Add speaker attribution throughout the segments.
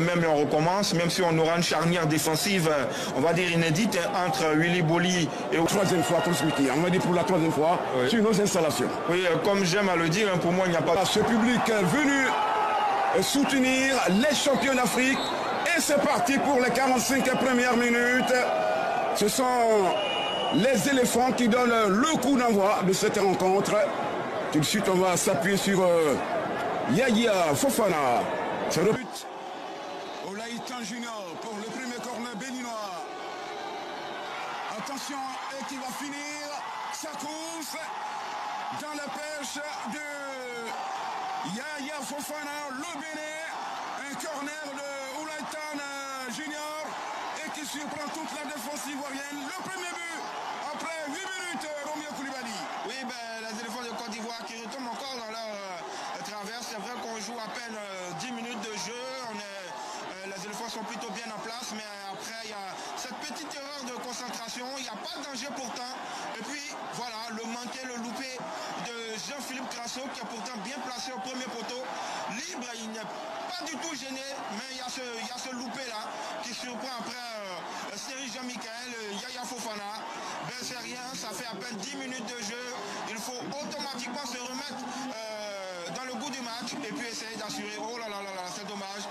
Speaker 1: même on recommence, même si on aura une charnière défensive, on va dire inédite, entre Willy Boli et...
Speaker 2: Troisième fois pour Smiki, on va dire pour la troisième fois sur nos installations.
Speaker 1: Oui, comme j'aime à le dire, pour moi il n'y a pas...
Speaker 2: Ce public venu soutenir les champions d'Afrique. Et c'est parti pour les 45 premières minutes. Ce sont les éléphants qui donnent le coup d'envoi de cette rencontre. Tout de suite, on va s'appuyer sur Yaya Fofana. C'est le but. Olaïtan Junior pour le premier corner béninois. Attention, et qui va finir sa course dans la pêche de Yaya Fofana, le Bénin. Un corner de Olaïtan Junior et qui surprend toute la défense ivoirienne. Le premier but après 8 minutes, Romeo Koulibaly.
Speaker 3: Oui, les éléphants de Côte d'Ivoire qui retombent encore dans leur traverse. C'est vrai qu'on joue à peine 10 minutes de jeu. Les éléphants sont plutôt bien en place, mais après il y a cette petite erreur de concentration. Il n'y a pas de danger pourtant. Et puis voilà, le manqué, le loupé de Jean-Philippe Crasso qui est pourtant bien placé au premier poteau. Libre, il n'est pas du tout gêné, mais il y a ce loupé là qui surprend après Série Jean-Michel, Yaya Fofana. Ben c'est rien, ça fait à peine 10 minutes de jeu. Il faut automatiquement se remettre dans le goût du match et puis essayer d'assurer. Oh là là là là, c'est dommage.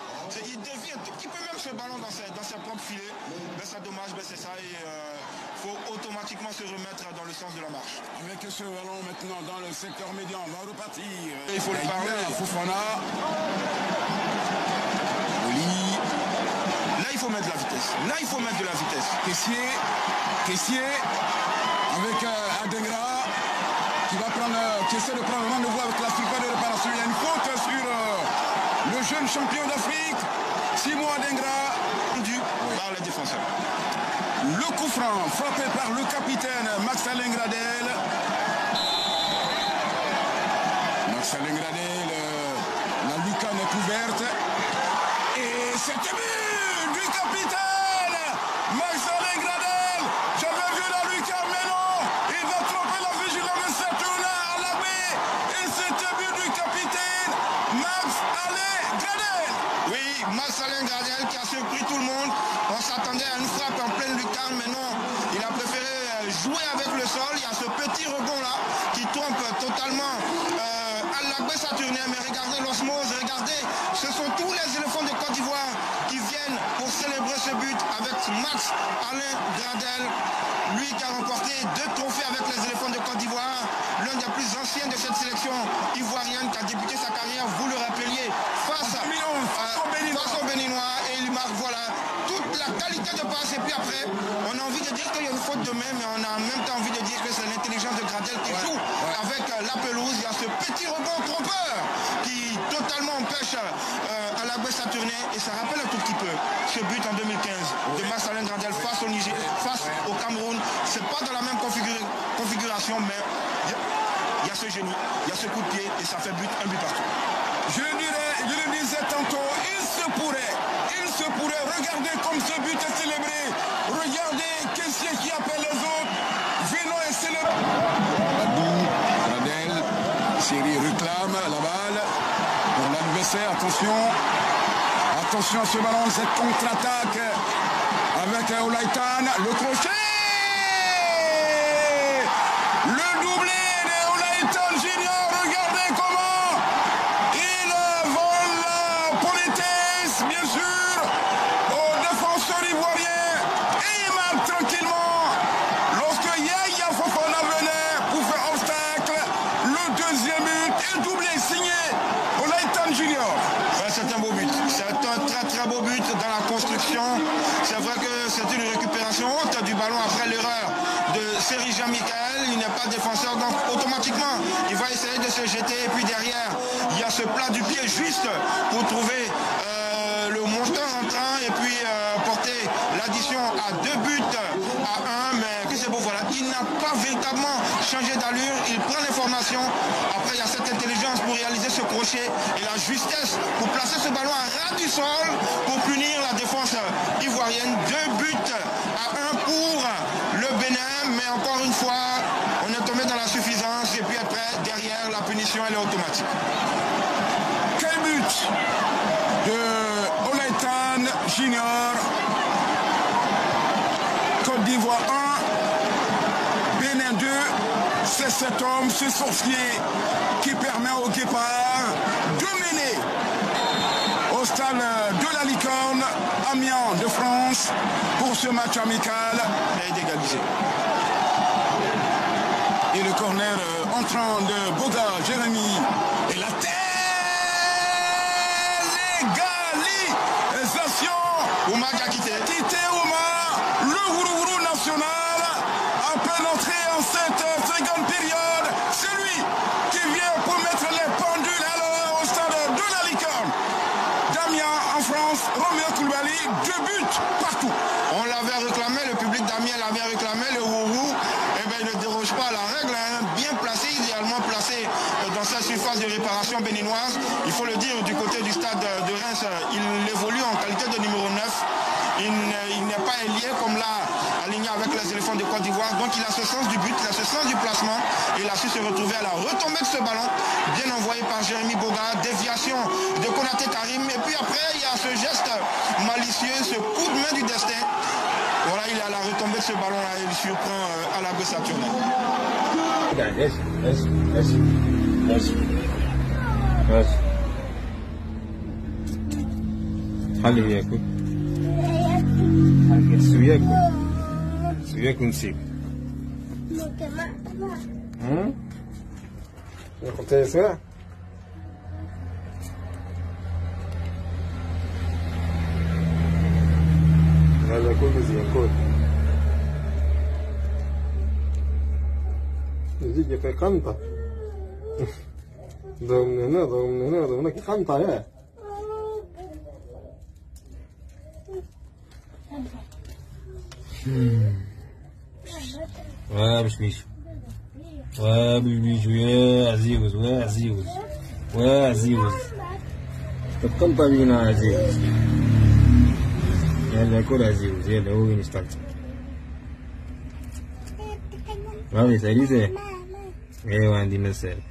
Speaker 3: Il devient tout petit peu même ce ballon dans ses propres filets. Ben c'est dommage, ben c'est ça. Et faut automatiquement se remettre dans le sens de la marche.
Speaker 2: Avec ce ballon maintenant dans le secteur médian, on va repartir.
Speaker 3: Il faut le parler.
Speaker 2: Fofana.
Speaker 3: Là, il faut mettre de la vitesse. Là, il faut mettre de la vitesse.
Speaker 2: Caissier avec Adengra qui essaie de prendre le rendez-vous avec la surface de réparation. Il y a une faute sur le jeune champion d'Afrique, Simon Adengra,
Speaker 3: par les défenseurs.
Speaker 2: Le coup franc frappé par le capitaine Max-Alain Gradel. Max-Alain Gradel, la lucarne est ouverte. Et c'est le but du capitaine Max-Alain Gradel. J'avais vu la lucarne, mais non, il va tromper la vigilance de Saturna à la baie. Et c'est le but du capitaine Max-Alain Gradel.
Speaker 3: Oui, Max-Alain Gradel qui a surpris tout le monde. On s'attendait à une frappe en pleine lucarne, mais non, il a préféré jouer avec le sol. Il y a ce petit rebond là qui trompe totalement Alagbé Saturnin. Mais regardez l'osmose, regardez, ce sont tous les éléphants de Côte d'Ivoire qui viennent pour célébrer ce but avec Max-Alain Gradel. Lui qui a remporté 2 trophées avec les éléphants de Côte d'Ivoire, l'un des plus anciens de cette sélection ivoirienne qui a débuté sa carrière, vous le rappeliez, face aux Béninois. Et il marque, voilà, toute la qualité de passe. Et puis après, on a envie de dire qu'il y a une faute de main, mais on a en même temps envie de dire que c'est l'intelligence de Gradel qui joue avec la pelouse. Il y a ce petit rebond trompeur qui totalement empêche Alagbé Saturnin. Et ça rappelle un tout petit peu ce but en 2015 de Max-Alain Gradel face au Niger, face au Cameroun. C'est pas dans la même configuration, mais il y a ce génie, il y a ce coup de pied et ça fait un but partout.
Speaker 2: Je le disais tantôt, il se pourrait, regardez comme ce but est célébré, regardez Kessier qui appelle les autres, venons et célébrer. Gradel, Siri réclame la balle pour l'adversaire, attention à ce ballon, cette contre-attaque avec Olaïtan, le crochet, le doublé de Olaïtan Junior, regardez comment il vole la politesse, bien sûr, aux défenseurs ivoiriens, et il marque tranquillement lorsque Yaya Fofana venait pour faire obstacle, le deuxième but, et doublé signé Olaïtan Junior.
Speaker 3: C'est un beau but, c'est un très très beau but dans la construction. C'est vrai que c'est une récupération haute du ballon après l'erreur de Série Jean-Michel. Il n'est pas défenseur, donc automatiquement il va essayer de se jeter. Et puis derrière, il y a ce plat du pied juste pour trouver le montant entrant et puis porter l'addition à 2 buts à 1. Mais que c'est beau, voilà, il n'a pas véritablement changé d'allure. Il prend l'information. Après, il y a cette intelligence pour réaliser ce crochet et la justesse pour placer ce ballon à ras du sol pour punir la défense ivoirienne. 2 buts à 1 pour le Bénin, mais encore une fois, on est tombé dans la suffisance et puis après, derrière, la punition, elle est automatique.
Speaker 2: Quel but de Olaïtan Tyson Junior. Côte d'Ivoire 1, Bénin 2. C'est cet homme, ce sorcier, qui permet au Guépard de mener au stade de la Licorne, Amiens de France, pour ce match amical.
Speaker 3: Il est égalisé.
Speaker 2: Et le corner entrant de Boga, Jérémy. Et la égalisation.
Speaker 3: Oumar qui a quitté.
Speaker 2: Oumar, le Wourourou national, à peine entré en cette seconde période. C'est lui qui vient pour mettre les pendules à l'heure au stade de la Licorne. Damien en France, Roméo Koulibaly, 2 buts partout.
Speaker 3: On l'avait réclamé, le public d'Amiens l'avait réclamé, le Wourou, il ne déroge pas à la règle, hein, bien placé, idéalement placé dans sa surface de réparation béninoise. Il faut le dire, du côté du stade de Reims, il évolue en qualité de numéro 9. Il n'est pas ailier comme là, aligné avec les éléphants de Côte d'Ivoire. Donc il a ce sens du but, il a ce sens du placement. Et il a su se retrouver à la retombée de ce ballon, bien envoyé par Jérémy Boga, déviation de Konaté Karim. Et puis après, il y a ce geste malicieux, ce coup de main du destin. Voilà, il est à la retombée de ce ballon-là et il surprend à la Saturne.
Speaker 4: Suya kunci. Ya conté ça. هذا كله زي الكود. يجي في قنطة. ضمن هنا قنطة يا. وابشميش يا عزيز وعزيز القنطة بينا عزيز يلا كل عزيز يلا هو وين اشتغلت هذه سريسة ايوه عندي مسائل